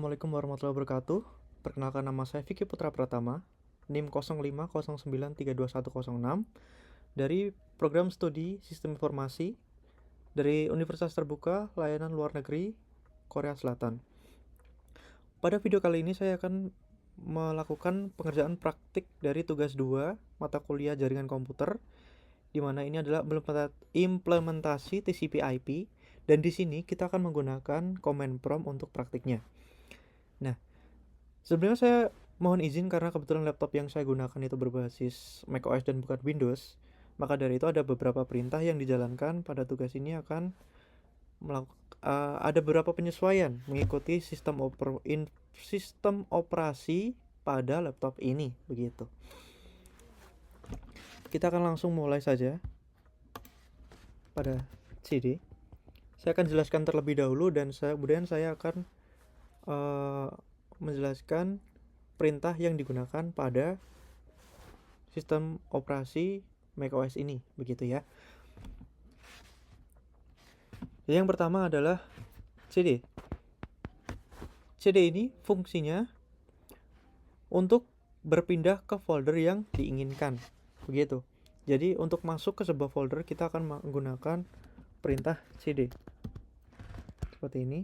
Assalamualaikum warahmatullahi wabarakatuh. Perkenalkan, nama saya Vicky Putra Pratama, NIM 0509321106 dari Program Studi Sistem Informasi dari Universitas Terbuka Layanan Luar Negeri Korea Selatan. Pada video kali ini saya akan melakukan pengerjaan praktik dari tugas 2 mata kuliah jaringan komputer, di mana ini adalah implementasi TCP/IP, dan di sini kita akan menggunakan command prompt untuk praktiknya. Nah, sebenarnya saya mohon izin karena kebetulan laptop yang saya gunakan itu berbasis macOS dan bukan Windows. Maka dari itu ada beberapa perintah yang dijalankan pada tugas ini akan ada beberapa penyesuaian mengikuti sistem operasi pada laptop ini, begitu. Kita akan langsung mulai saja pada CD. Saya akan jelaskan terlebih dahulu dan kemudian saya akan menjelaskan perintah yang digunakan pada sistem operasi macOS ini, begitu ya. Yang pertama adalah CD. CD ini fungsinya untuk berpindah ke folder yang diinginkan, begitu. Jadi untuk masuk ke sebuah folder kita akan menggunakan perintah CD seperti ini.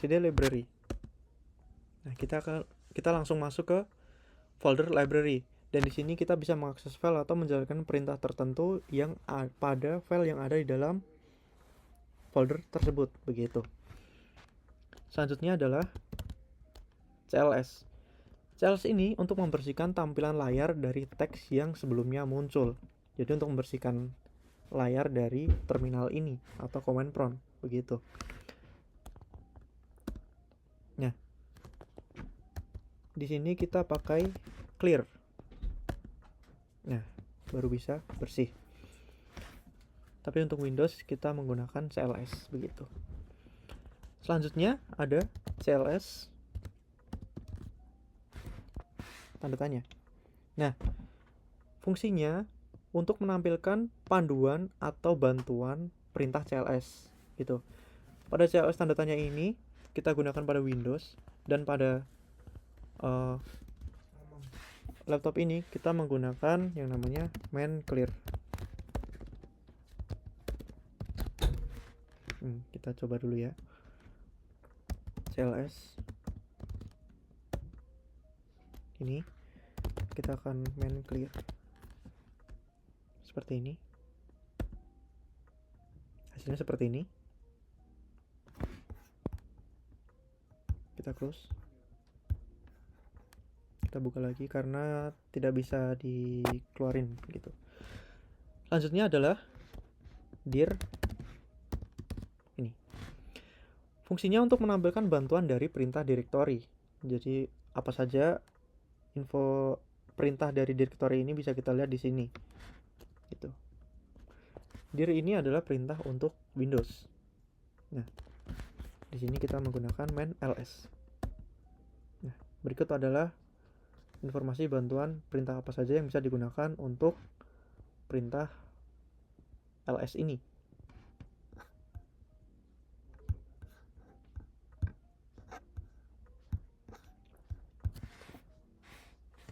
CD library. Nah, kita langsung masuk ke folder library, dan di sini kita bisa mengakses file atau menjalankan perintah tertentu yang pada file yang ada di dalam folder tersebut, begitu. Selanjutnya adalah CLS. CLS ini untuk membersihkan tampilan layar dari teks yang sebelumnya muncul. Jadi untuk membersihkan layar dari terminal ini atau command prompt, begitu. Nah, di sini kita pakai clear. Nah, baru bisa bersih. Tapi untuk Windows kita menggunakan CLS, begitu. Selanjutnya ada CLS tanda tanya. Nah, fungsinya untuk menampilkan panduan atau bantuan perintah CLS, gitu. Pada CLS tanda tanya ini kita gunakan pada Windows, dan pada laptop ini kita menggunakan yang namanya main clear. Kita coba dulu ya. CLS ini kita akan main clear seperti ini. Hasilnya seperti ini. Kita close. Kita buka lagi karena tidak bisa dikeluarin gitu. Selanjutnya adalah dir. Ini fungsinya untuk menampilkan bantuan dari perintah directory. Jadi apa saja info perintah dari directory ini bisa kita lihat di sini, gitu. Dir ini adalah perintah untuk Windows. Nah, di sini kita menggunakan main ls. Nah, berikut adalah informasi bantuan perintah apa saja yang bisa digunakan untuk perintah ls ini.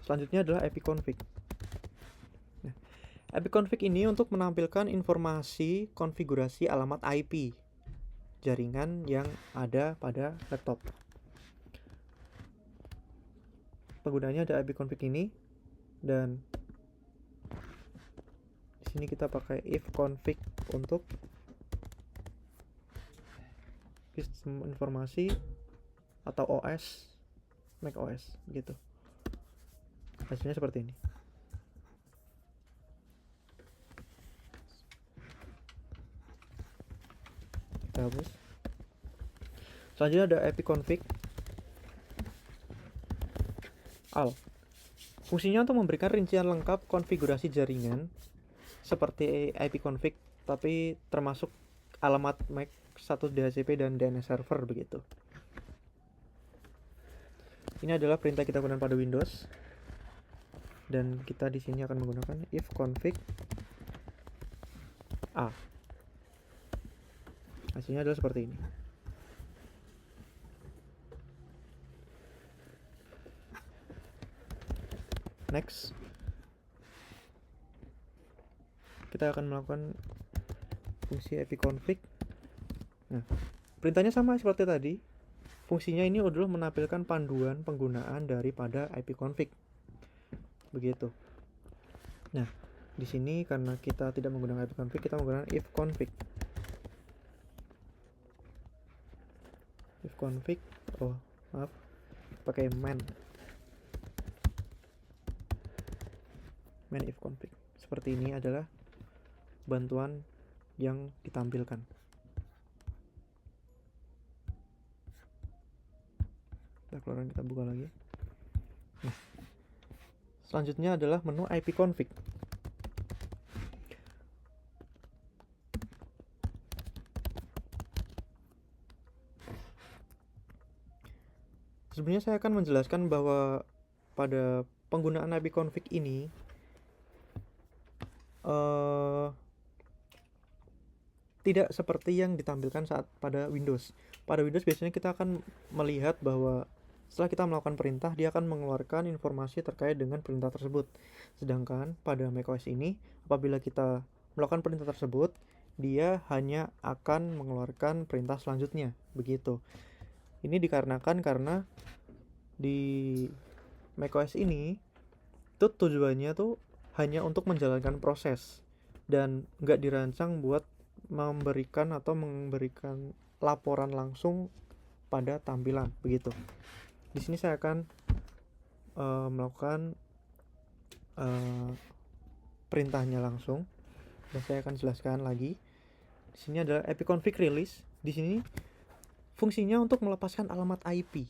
Selanjutnya adalah ipconfig. Nah, ipconfig ini untuk menampilkan informasi konfigurasi alamat IP jaringan yang ada pada laptop. Penggunanya ada ipconfig ini, dan di sini kita pakai ifconfig untuk sistem informasi atau OS macOS, gitu. Hasilnya seperti ini. Kita hapus. Selanjutnya ada ipconfig al. Fungsinya untuk memberikan rincian lengkap konfigurasi jaringan seperti ipconfig, tapi termasuk alamat MAC, status DHCP, dan DNS server, begitu. Ini adalah perintah kita gunakan pada Windows, dan kita di sini akan menggunakan ifconfig a. Hasilnya adalah seperti ini. Next, kita akan melakukan fungsi ipconfig. Nah, perintahnya sama seperti tadi. Fungsinya ini adalah menampilkan panduan penggunaan daripada ipconfig. Begitu. Nah, di sini karena kita tidak menggunakan ipconfig, kita menggunakan ifconfig. Ifconfig, oh maaf, pakai main ifconfig. Seperti ini adalah bantuan yang ditampilkan. Kita keluarin, kita buka lagi. Nah, selanjutnya adalah menu ipconfig. Sebenarnya saya akan menjelaskan bahwa pada penggunaan ipconfig ini tidak seperti yang ditampilkan saat pada Windows. Pada Windows biasanya kita akan melihat bahwa setelah kita melakukan perintah, dia akan mengeluarkan informasi terkait dengan perintah tersebut. Sedangkan pada macOS ini, apabila kita melakukan perintah tersebut, dia hanya akan mengeluarkan perintah selanjutnya. Begitu. Ini dikarenakan karena di macOS ini itu tujuannya tuh hanya untuk menjalankan proses dan nggak dirancang buat memberikan laporan langsung pada tampilan. Begitu. Di sini saya akan melakukan perintahnya langsung dan saya akan jelaskan lagi. Di sini adalah ipconfig release. Di sini fungsinya untuk melepaskan alamat IP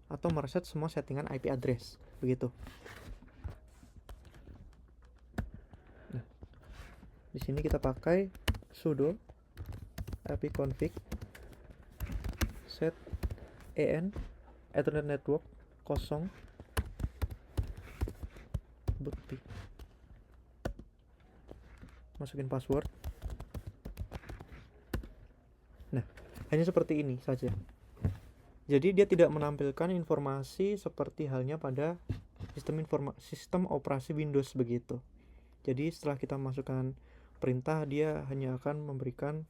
atau mereset semua settingan IP address. Begitu. Nah, di sini kita pakai sudo ipconfig set en Ethernet network 0 bootp. Masukin password. Nah, hanya seperti ini saja. Jadi dia tidak menampilkan informasi seperti halnya pada sistem operasi Windows begitu. Jadi setelah kita masukkan perintah, dia hanya akan memberikan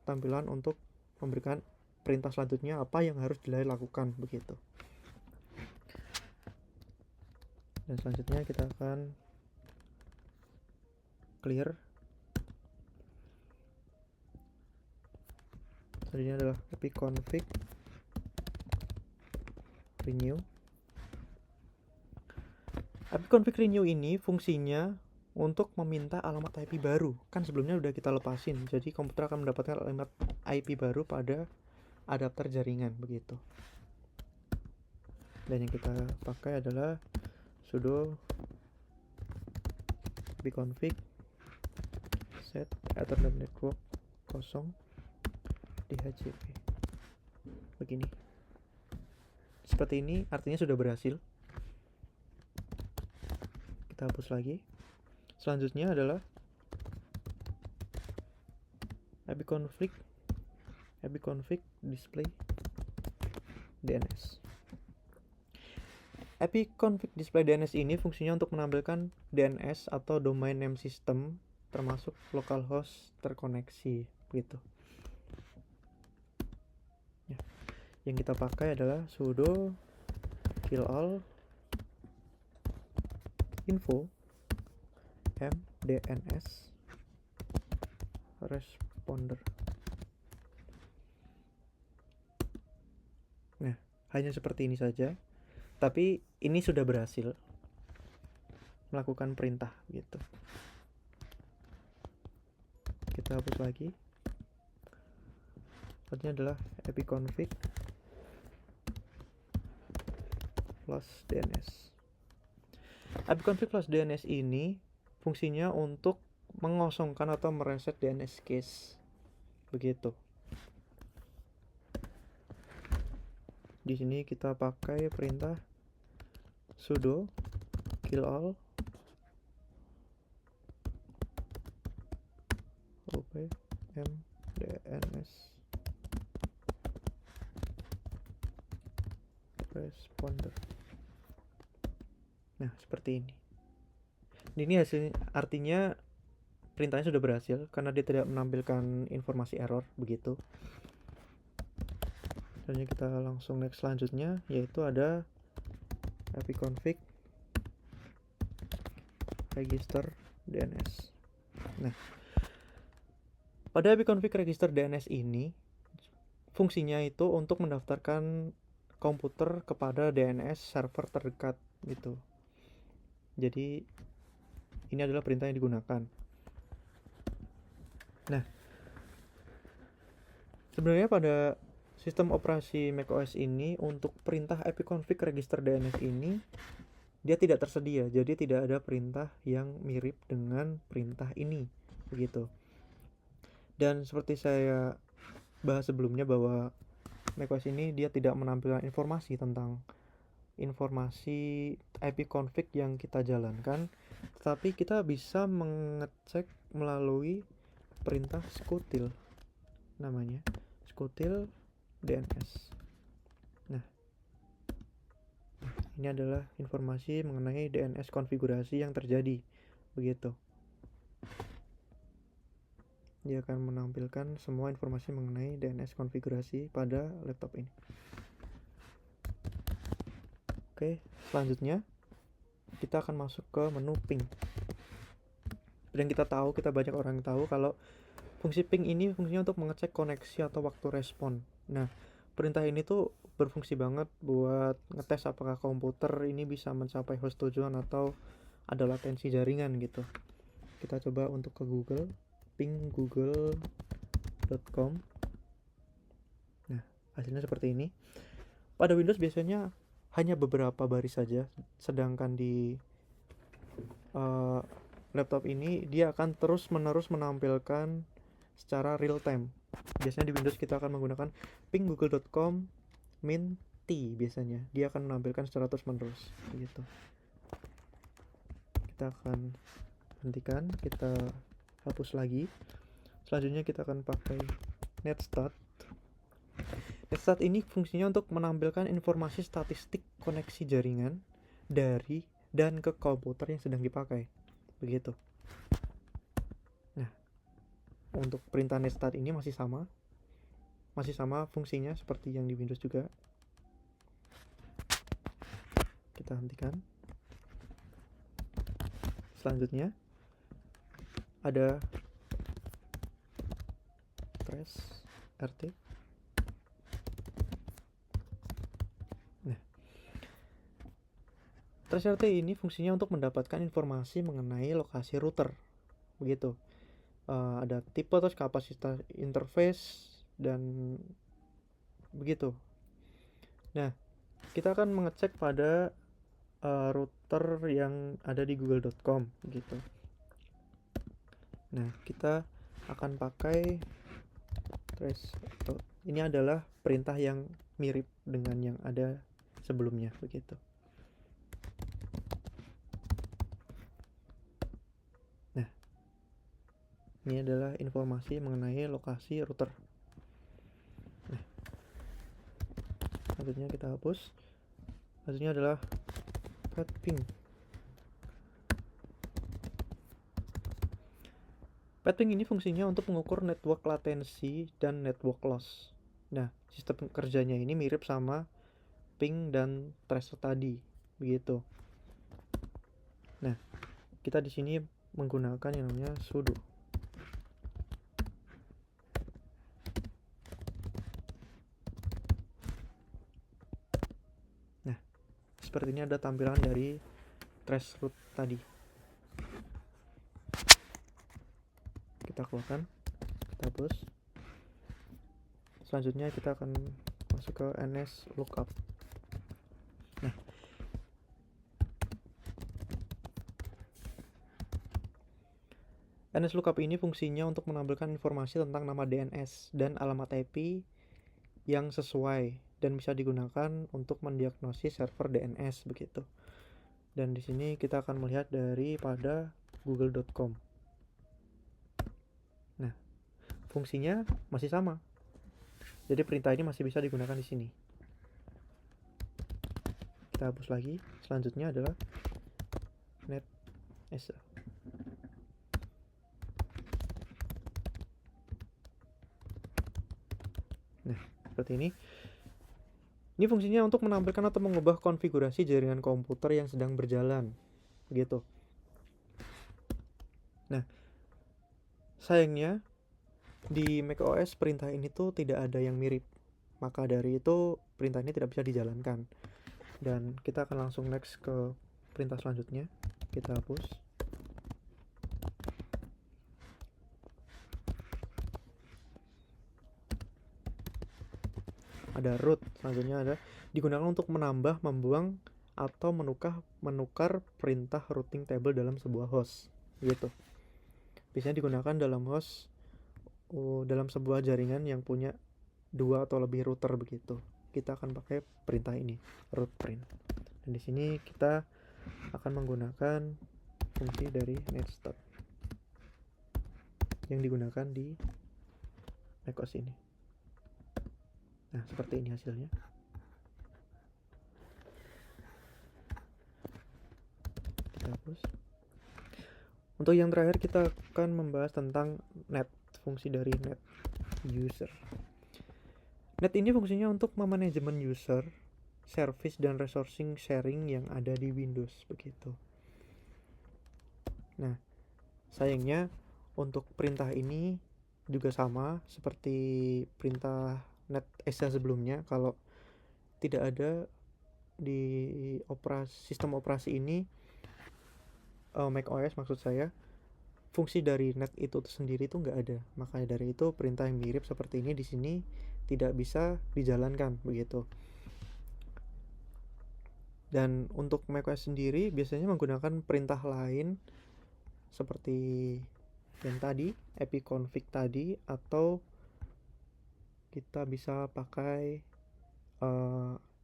tampilan untuk memberikan perintah selanjutnya apa yang harus dilakukan begitu. Dan selanjutnya kita akan clear. Selanjutnya adalah ipconfig renew. Ipconfig renew ini fungsinya untuk meminta alamat IP baru. Kan sebelumnya udah kita lepasin, jadi komputer akan mendapatkan alamat IP baru pada adapter jaringan begitu. Dan yang kita pakai adalah sudo ipconfig set Ethernet network 0 DHCP. Begini. Seperti ini artinya sudah berhasil. Kita hapus lagi. Selanjutnya adalah ipconfig display DNS. Ipconfig display DNS ini fungsinya untuk menampilkan DNS atau domain name system termasuk localhost terkoneksi gitu. Ya. Yang kita pakai adalah sudo kill all info mdns responder. Nah, hanya seperti ini saja. Tapi ini sudah berhasil melakukan perintah gitu. Kita hapus lagi. Selanjutnya adalah ipconfig plus DNS. ipconfig plus DNS ini fungsinya untuk mengosongkan atau mereset DNS cache. Begitu. Di sini kita pakai perintah sudo kill all op mdns responder. Nah, seperti ini. Ini hasil, artinya perintahnya sudah berhasil karena dia tidak menampilkan informasi error begitu. Dan kita langsung next selanjutnya, yaitu ada ipconfig register DNS. Nah, pada ipconfig register DNS ini fungsinya itu untuk mendaftarkan komputer kepada DNS server terdekat gitu. Jadi ini adalah perintah yang digunakan. Nah, sebenarnya pada sistem operasi macOS ini untuk perintah ipconfig register DNS ini dia tidak tersedia, jadi tidak ada perintah yang mirip dengan perintah ini begitu. Dan seperti saya bahas sebelumnya bahwa macOS ini dia tidak menampilkan informasi tentang informasi ipconfig yang kita jalankan, tetapi kita bisa mengecek melalui perintah skutil, namanya skutil DNS. Nah, ini adalah informasi mengenai DNS konfigurasi yang terjadi begitu. Dia akan menampilkan semua informasi mengenai DNS konfigurasi pada laptop ini. Oke, selanjutnya kita akan masuk ke menu ping. Dan kita tahu, kita banyak orang yang tahu kalau fungsi ping ini fungsinya untuk mengecek koneksi atau waktu respon. Nah, perintah ini tuh berfungsi banget buat ngetes apakah komputer ini bisa mencapai host tujuan atau ada latensi jaringan gitu. Kita coba untuk ke Google, ping google.com. Nah, hasilnya seperti ini. Pada Windows biasanya hanya beberapa baris saja, sedangkan di laptop ini dia akan terus-menerus menampilkan secara real time. Biasanya di Windows kita akan menggunakan ping google.com min t, biasanya dia akan menampilkan secara terus-menerus begitu. Kita akan hentikan, kita hapus lagi. Selanjutnya kita akan pakai netstat. Netstat ini fungsinya untuk menampilkan informasi statistik koneksi jaringan dari dan ke komputer yang sedang dipakai begitu. Nah, untuk perintah netstat ini masih sama fungsinya seperti yang di Windows juga. Kita hentikan. Selanjutnya ada trace rt. Nah, trace rt ini fungsinya untuk mendapatkan informasi mengenai lokasi router begitu. Ada tipe terus kapasitas interface dan begitu. Nah, kita akan mengecek pada router yang ada di google.com gitu. Nah, kita akan pakai trace. Ini adalah perintah yang mirip dengan yang ada sebelumnya begitu. Nah, ini adalah informasi mengenai lokasi router. Nah, selanjutnya kita hapus. Selanjutnya adalah ping. Ping ini fungsinya untuk mengukur network latensi dan network loss. Nah, sistem kerjanya ini mirip sama ping dan trace tadi, begitu. Nah, kita di sini menggunakan yang namanya sudo. Nah, seperti ini ada tampilan dari trace root tadi. Kita keluarkan, kita hapus. Selanjutnya kita akan masuk ke nslookup. Nah, nslookup ini fungsinya untuk menampilkan informasi tentang nama DNS dan alamat IP yang sesuai dan bisa digunakan untuk mendiagnosis server DNS begitu. Dan di sini kita akan melihat daripada google.com. Nah, fungsinya masih sama. Jadi perintah ini masih bisa digunakan di sini. Kita hapus lagi. Selanjutnya adalah ESA. Nah, seperti ini. Ini fungsinya untuk menampilkan atau mengubah konfigurasi jaringan komputer yang sedang berjalan, begitu. Nah, sayangnya di macOS perintah ini tuh tidak ada yang mirip. Maka dari itu perintah ini tidak bisa dijalankan. Dan kita akan langsung next ke perintah selanjutnya. Kita hapus. Ada root, selanjutnya ada digunakan untuk menambah, membuang, atau menukar perintah routing table dalam sebuah host, gitu. Biasanya digunakan dalam host dalam sebuah jaringan yang punya 2 atau lebih router begitu. Kita akan pakai perintah ini, root print. Dan di sini kita akan menggunakan fungsi dari netstart yang digunakan di macOS ini. Nah, seperti ini hasilnya. Kita hapus. Untuk yang terakhir kita akan membahas tentang net, fungsi dari net user. Net ini fungsinya untuk memanajemen user, service dan resourcing sharing yang ada di Windows begitu. Nah, sayangnya untuk perintah ini juga sama seperti perintah net ESA sebelumnya. Kalau tidak ada di sistem operasi ini, macOS maksud saya, fungsi dari net itu sendiri itu nggak ada. Makanya dari itu perintah yang mirip seperti ini di sini tidak bisa dijalankan begitu. Dan untuk macOS sendiri biasanya menggunakan perintah lain seperti yang tadi, epconfig tadi, atau kita bisa pakai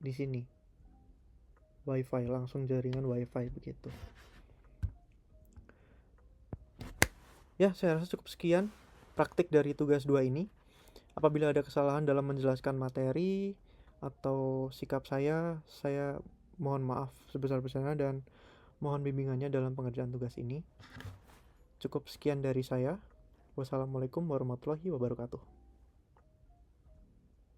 di sini WiFi, langsung jaringan WiFi begitu. Ya, saya rasa cukup sekian praktik dari tugas 2 ini. Apabila ada kesalahan dalam menjelaskan materi atau sikap saya mohon maaf sebesar-besarnya dan mohon bimbingannya dalam pengerjaan tugas ini. Cukup sekian dari saya. Wassalamualaikum warahmatullahi wabarakatuh.